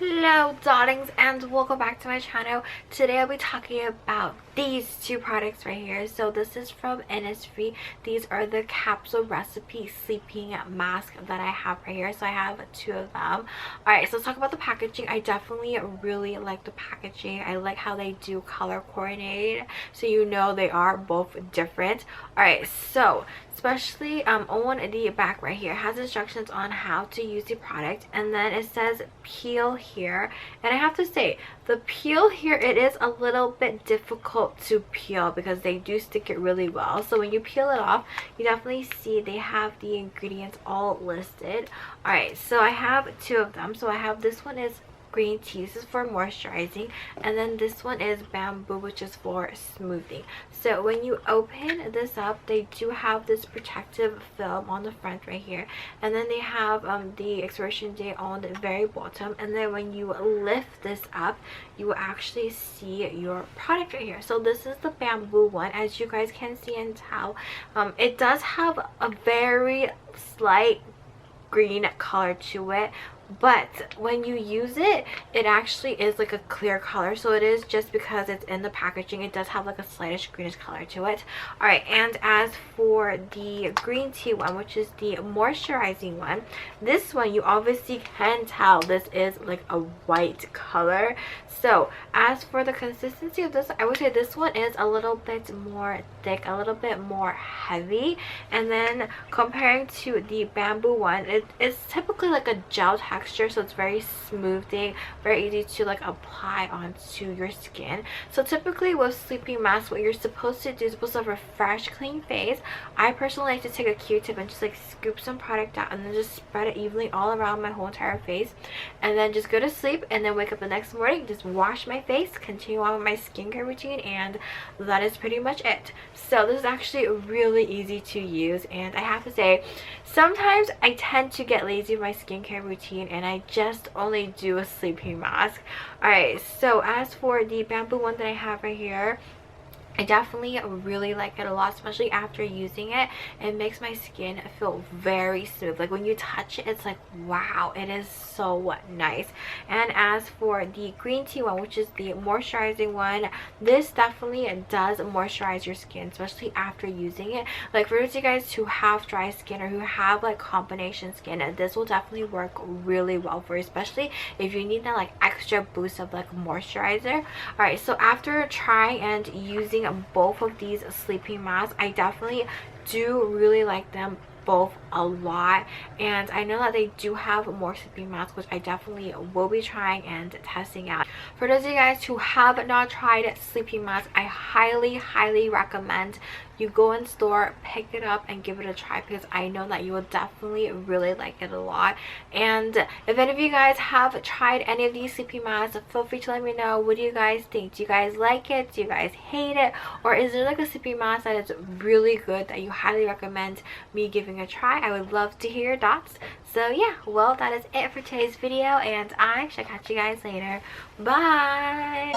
Hello darlings, and welcome back to my channel. Today I'll be talking about these two products right here. So this is from Innisfree. These are the capsule recipe sleeping mask that I have right here. So I have two of them. Alright, so let's talk about the packaging. I definitely really like the packaging. I like how they do color coordinated, so you know they are both different. Alright, so especially on the back right here, it has instructions on how to use the product, and then it says peel here. And I have to say, the peel here, it is a little bit difficult to peel because they do stick it really well. So when you peel it off, you definitely see they have the ingredients all listed. Alright, so I have two of them. So I have, this one is green tea, this is for moisturizing, and then this one is bamboo, which is for smoothing. So when you open this up, they do have this protective film on the front right here, and then they have the expiration date on the very bottom, and then when you lift this up, you will actually see your product right here. So this is the bamboo one. As you guys can see and tell, it does have a very slight green color to it, but when you use it, it actually is like a clear color. So it is just because it's in the packaging, it does have like a slightish greenish color to it. All right, and as for the green tea one, which is the moisturizing one, this one you obviously can tell this is like a white color. So as for the consistency of this, I would say this one is a little bit more thick, a little bit more heavy, and then comparing to the bamboo one, it's typically like a gel texture, so it's very smoothing, very easy to like apply onto your skin. So typically with sleeping masks, what you're supposed to do is supposed to have a fresh, clean face. I personally like to take a Q-tip and just like scoop some product out and then just spread it evenly all around my whole entire face, and then just go to sleep, and then wake up the next morning, just wash my face, continue on with my skincare routine, and that is pretty much it. So this is actually really easy to use, and I have to say, sometimes I tend to get lazy with my skincare routine and I just only do a sleeping mask. Alright, so as for the bamboo one that I have right here, I definitely really like it a lot, especially after using it. It makes my skin feel very smooth. Like when you touch it, it's like, wow, it is so nice. And as for the green tea one, which is the moisturizing one, this definitely does moisturize your skin, especially after using it. Like for those of you guys who have dry skin or who have like combination skin, this will definitely work really well for you, especially if you need that like extra boost of like moisturizer. Alright, so after trying and using both of these sleeping masks, I definitely do really like them both a lot, and I know that they do have more sleeping masks, which I definitely will be trying and testing out. For those of you guys who have not tried sleeping masks, I highly recommend you go in store, pick it up, and give it a try, because I know that you will definitely really like it a lot. And if any of you guys have tried any of these sleeping masks, feel free to let me know. What do you guys think? Do you guys like it? Do you guys hate it? Or is there like a sleeping mask that is really good that you highly recommend me giving a try? I would love to hear your thoughts. So yeah, well, that is it for today's video, and I shall catch you guys later. Bye.